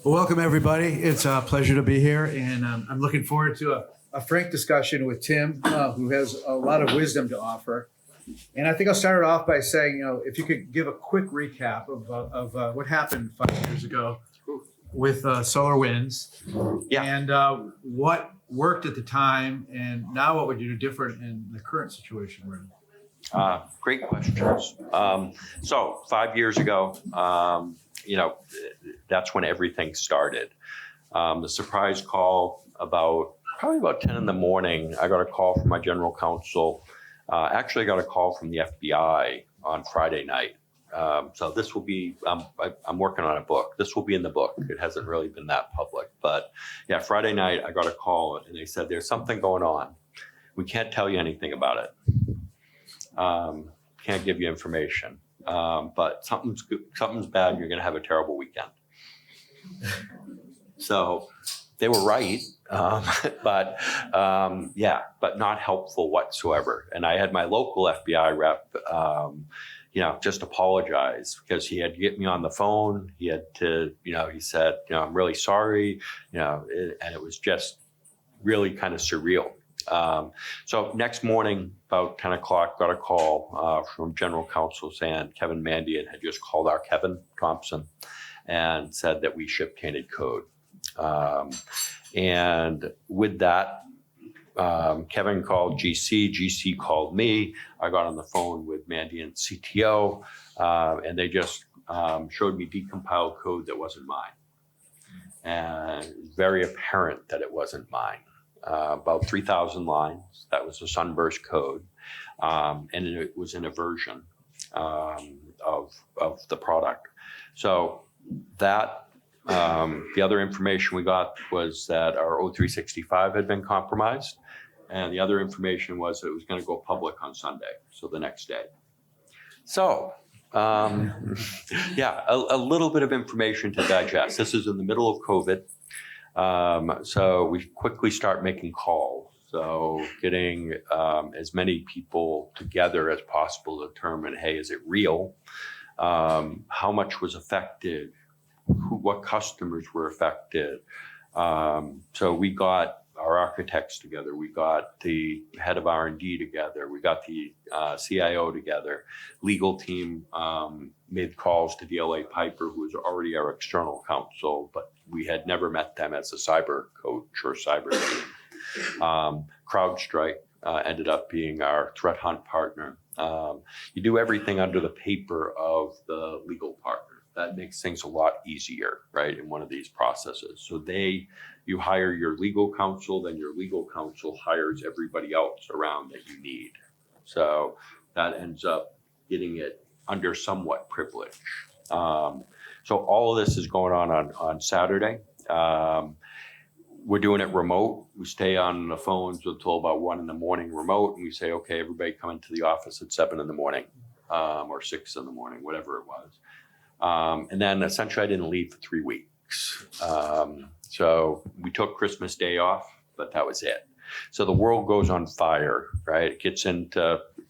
Well, welcome everybody. It's a pleasure to be here, and I'm looking forward to a frank discussion with Tim, who has a lot of wisdom to offer. And I think I'll start it off by saying, if you could give a quick recap of what happened 5 years ago with SolarWinds, and what worked at the time, and now what would you do different in the current situation we're in? Great questions. So 5 years ago, that's when everything started. The surprise call probably about 10 in the morning, I got a call from my general counsel. Actually, I got a call from the FBI on Friday night. So this will be, I'm working on a book. This will be in the book. It hasn't really been that public. But yeah, Friday night, I got a call and they said, there's something going on. We can't tell you anything about it. Can't give you information. But something's bad and you're going to have a terrible weekend. So they were right, but not helpful whatsoever. And I had my local FBI rep, just apologize because he had to get me on the phone. He had to, he said, I'm really sorry, and it was just really kind of surreal. So next morning, about 10 o'clock, got a call from General Counsel saying Kevin Mandian had just called our Kevin Thompson and said that we shipped tainted code. And with that, Kevin called GC called me. I got on the phone with Mandian's CTO, and they just showed me decompiled code that wasn't mine. And it was very apparent that it wasn't mine. About 3,000 lines. That was the Sunburst code, and it was in a version of the product. So that the other information we got was that our O365 had been compromised, and the other information was that it was going to go public on Sunday, so the next day. So a little bit of information to digest. This is in the middle of COVID. So we quickly start making calls. So getting as many people together as possible to determine, hey, is it real? How much was affected? What customers were affected? So we got our architects together. We got the head of R&D together. We got the CIO together. Legal team made calls to DLA Piper, who was already our external counsel, but we had never met them as a cyber coach or cyber team. CrowdStrike ended up being our threat hunt partner. You do everything under the paper of the legal partner. That makes things a lot easier, right, in one of these processes. So you hire your legal counsel, then your legal counsel hires everybody else around that you need. So that ends up getting it under somewhat privilege. So all of this is going on Saturday. We're doing it remote. We stay on the phones until about 1 in the morning remote, and we say, okay, everybody come into the office at 7 in the morning or 6 in the morning, whatever it was. And then essentially I didn't leave for 3 weeks. So we took Christmas Day off, but that was it. So the world goes on fire, right? It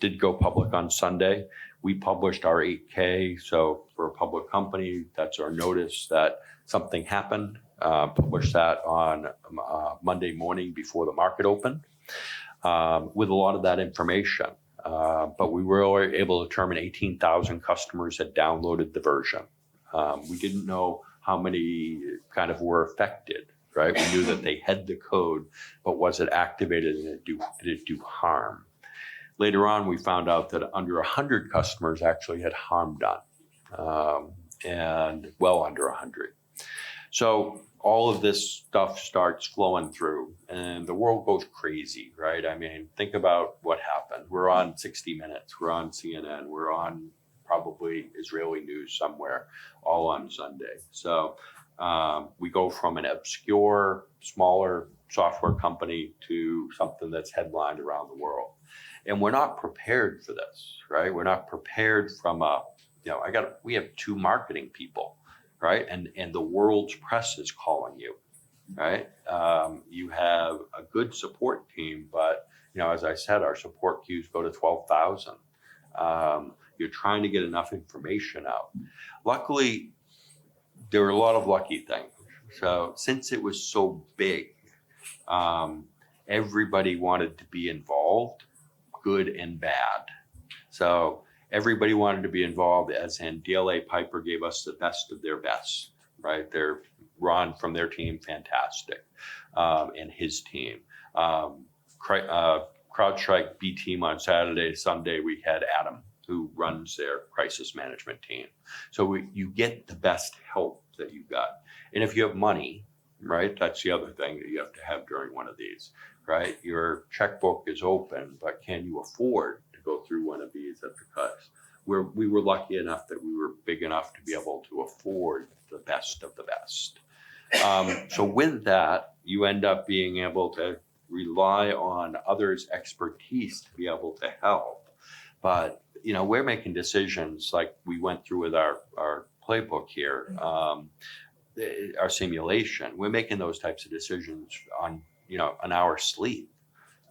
did go public on Sunday. We published our 8K. So for a public company, that's our notice that something happened. Published that on Monday morning before the market opened with a lot of that information. But we were able to determine 18,000 customers had downloaded the version. We didn't know how many kind of were affected, right? We knew that they had the code, but was it activated and did it do harm? Later on, we found out that under 100 customers actually had harm done, and well under 100. So all of this stuff starts flowing through and the world goes crazy, right? I mean, think about what happened. We're on 60 Minutes, we're on CNN, we're on probably Israeli news somewhere, all on Sunday. So we go from an obscure, smaller software company to something that's headlined around the world. And we're not prepared for this, right? We're not prepared from we have 2 marketing people, right? And the world's press is calling you, right? You have a good support team, but as I said, our support queues go to 12,000. You're trying to get enough information out. Luckily, there were a lot of lucky things, So since it was so big, everybody wanted to be involved, good and bad. So everybody wanted to be involved, as in DLA Piper gave us the best of their best, right? Their Ron from their team, fantastic, and his team. CrowdStrike B team on Saturday, Sunday, we had Adam, who runs their crisis management team. So you get the best help that you got. And if you have money, right, that's the other thing that you have to have during one of these, right? Your checkbook is open, but can you afford to go through one of these at the cuts? We were lucky enough that we were big enough to be able to afford the best of the best. So with that, you end up being able to rely on others' expertise to be able to help. But, you know, we're making decisions like we went through with our playbook here, our simulation. We're making those types of decisions on, you know, an hour's sleep,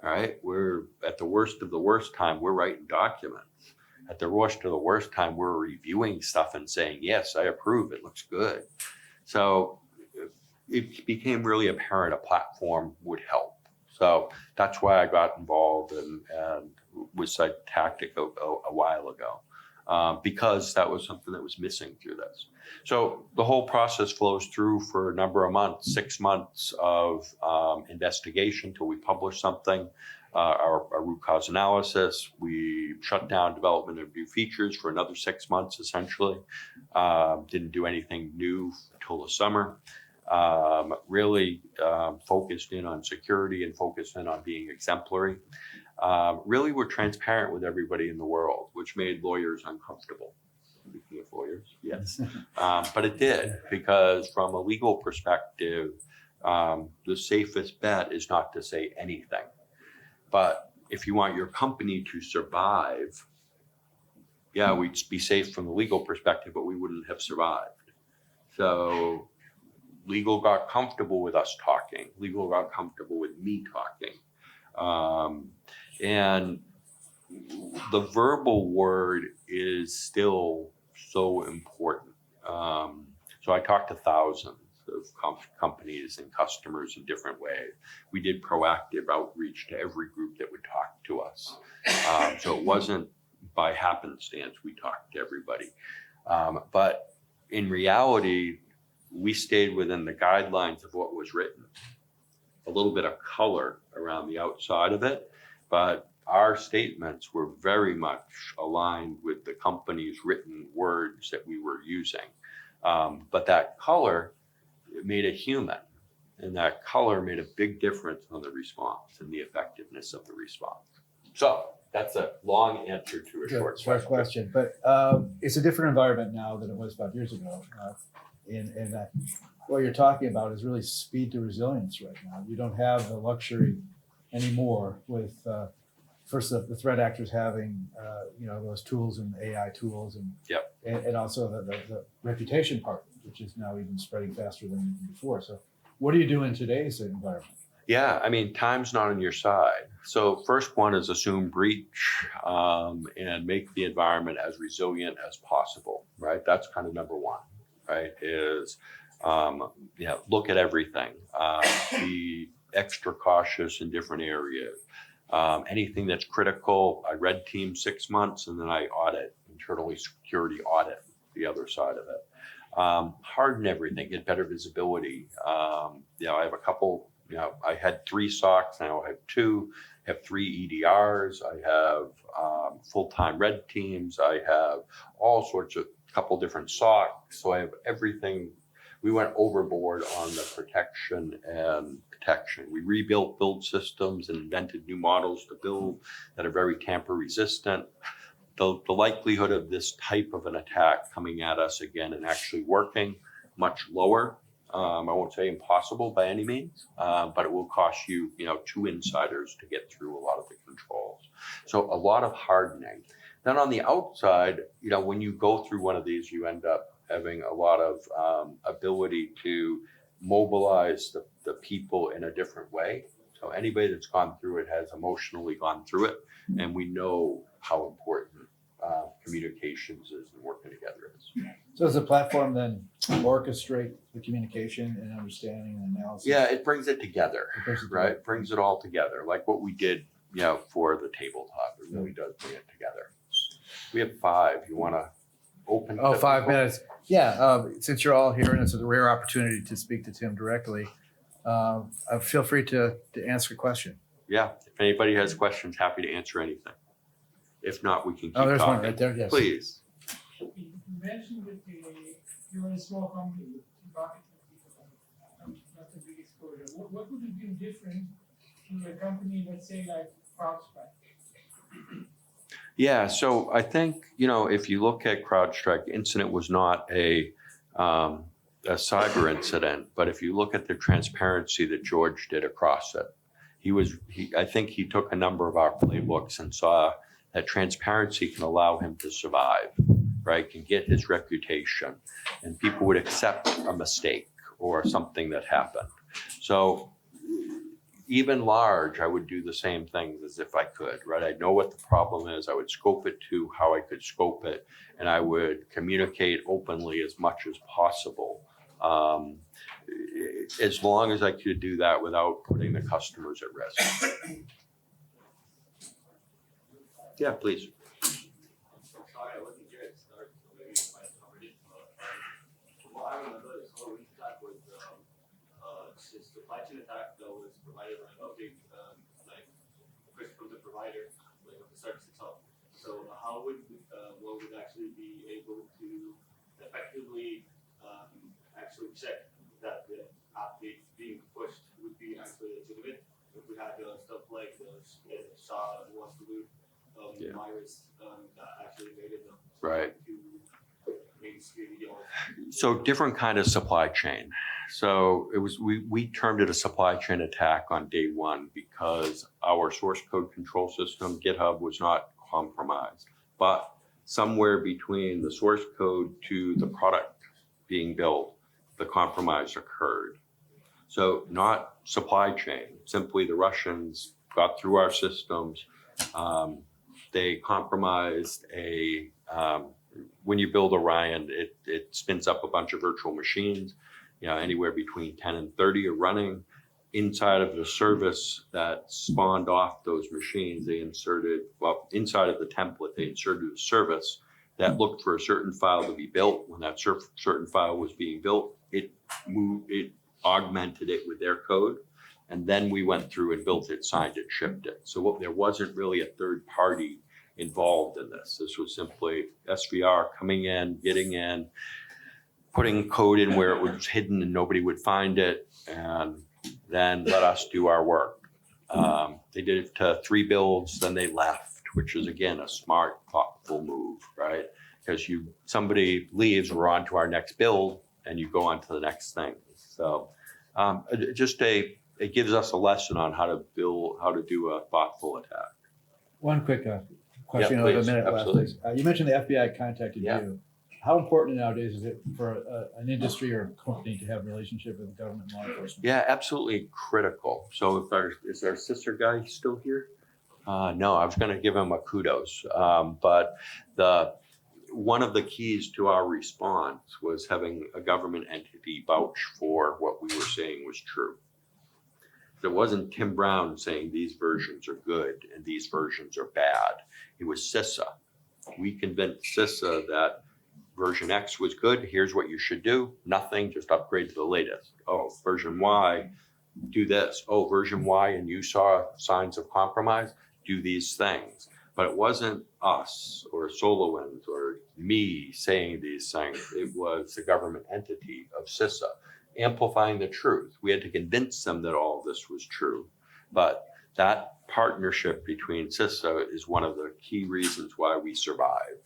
right? We're at the worst of the worst time, we're writing documents. At the worst of the worst time, we're reviewing stuff and saying, yes, I approve, it looks good. So it became really apparent a platform would help. So that's why I got involved and with Cytactic a while ago, because that was something that was missing through this. So the whole process flows through for a number of months, 6 months of investigation till we publish something, our root cause analysis. We shut down development of new features for another 6 months, essentially. Didn't do anything new until the summer. Really focused in on security and focused in on being exemplary. Really were transparent with everybody in the world, which made lawyers uncomfortable. Speaking of lawyers, yes. But it did, because from a legal perspective, the safest bet is not to say anything. But if you want your company to survive, yeah, we'd be safe from the legal perspective, but we wouldn't have survived. So legal got comfortable with us talking. Legal got comfortable with me talking. And the verbal word is still so important. So I talked to thousands of companies and customers in different ways. We did proactive outreach to every group that would talk to us. So it wasn't by happenstance we talked to everybody. But in reality, we stayed within the guidelines of what was written. A little bit of color around the outside of it, but our statements were very much aligned with the company's written words that we were using. But that color made it human, and that color made a big difference on the response and the effectiveness of the response. So that's a long answer to a short question. But it's a different environment now than it was 5 years ago. And that what you're talking about is really speed to resilience right now. You don't have the luxury anymore with first the threat actors having those tools and AI tools and also the reputation part, which is now even spreading faster than before. So what do you do in today's environment? Yeah, I mean, time's not on your side. So first one is assume breach and make the environment as resilient as possible, right? That's kind of number one, right? Is look at everything, be extra cautious in different areas. Anything that's critical, I red team 6 months and then I internally security audit the other side of it. Harden everything, get better visibility. I have a couple, I had 3 SOCs, now I have 2, I have 3 EDRs, I have full-time red teams, I have all sorts of couple different SOCs. So I have everything. We went overboard on the protection. We rebuilt build systems and invented new models to build that are very tamper resistant. The likelihood of this type of an attack coming at us again and actually working much lower. I won't say impossible by any means, but it will cost you, 2 insiders to get through a lot of the controls. So a lot of hardening. Then on the outside, when you go through one of these, you end up having a lot of ability to mobilize the people in a different way. So anybody that's gone through it has emotionally gone through it, and we know how important communications is and working together is. So does the platform then orchestrate the communication and understanding and analysis? Yeah, it brings it together, It brings it right? together. Brings it all together, like what we did, for the tabletop. It really does bring it together. We have 5. You want to open? Oh, to 5 people? minutes. Yeah, since you're all here and it's a rare opportunity to speak to Tim directly, feel free to answer a question. Yeah, if anybody has questions, happy to answer anything. If not, we can keep Oh, there's talking. one right there, yes. Please. You mentioned that you're in a small company, not the big exposure. What would have been different to a company, let's say, like CrowdStrike? Yeah, so I think, if you look at CrowdStrike, incident was not a cyber incident, but if you look at the transparency that George did across it, I think he took a number of our playbooks and saw that transparency can allow him to survive, right? Can get his reputation, and people would accept a mistake or something that happened. So even large, I would do the same things as if I could, right? I'd know what the problem is. I would scope it to how I could scope it, and I would communicate openly as much as possible. As long as I could do that without putting the customers at risk. Yeah, please. Sorry, I wasn't here at the start, so maybe you might have covered it. From what I remember, this whole attack was this supply chain attack that was provided by an update, like first from the provider, like of the service itself. So how would one would actually be able to effectively actually check that the update being pushed would be actually legitimate? If we had stuff like the SHA was removed. Virus that actually made it Right. to main security. So different kind of supply chain. So it was we termed it a supply chain attack on day one because our source code control system, GitHub, was not compromised. But somewhere between the source code to the product being built, the compromise occurred. So not supply chain, simply the Russians got through our systems. They compromised when you build Orion, it spins up a bunch of virtual machines, anywhere between 10 and 30 are running. Inside of the service that spawned off those machines, inside of the template, they inserted a service that looked for a certain file to be built. When that certain file was being built, it augmented it with their code. And then we went through and built it, signed it, shipped it. So there wasn't really a third party involved in this. This was simply SVR coming in, getting in, putting code in where it was hidden and nobody would find it, and then let us do our work. They did it to 3 builds, then they left, which is again a smart, thoughtful move, right? Because somebody leaves, we're on to our next build, and you go on to the next thing. So it gives us a lesson on how to do a thoughtful attack. One quick question, Yeah, over a please. minute Absolutely. left. You mentioned the FBI contacted Yeah. you. How important nowadays is it for an industry or a company to have a relationship with government law enforcement? Yeah, absolutely critical. So is our sister guy still here? No, I was going to give him a kudos. But one of the keys to our response was having a government entity vouch for what we were saying was true. It wasn't Tim Brown saying these versions are good and these versions are bad. It was CISA. We convinced CISA that version X was good. Here's what you should do. Nothing, just upgrade to the latest. Oh, version Y, do this. Oh, version Y, and you saw signs of compromise, do these things. But it wasn't us or SolarWinds or me saying these things. It was the government entity of CISA amplifying the truth. We had to convince them that all of this was true. But that partnership between CISA is one of the key reasons why we survived.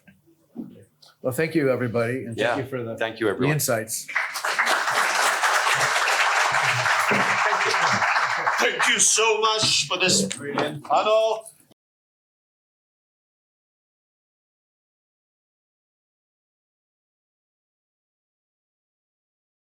Well, thank you, everybody, and thank you for the Thank you, everyone. insights. Thank you so much for this brilliant panel.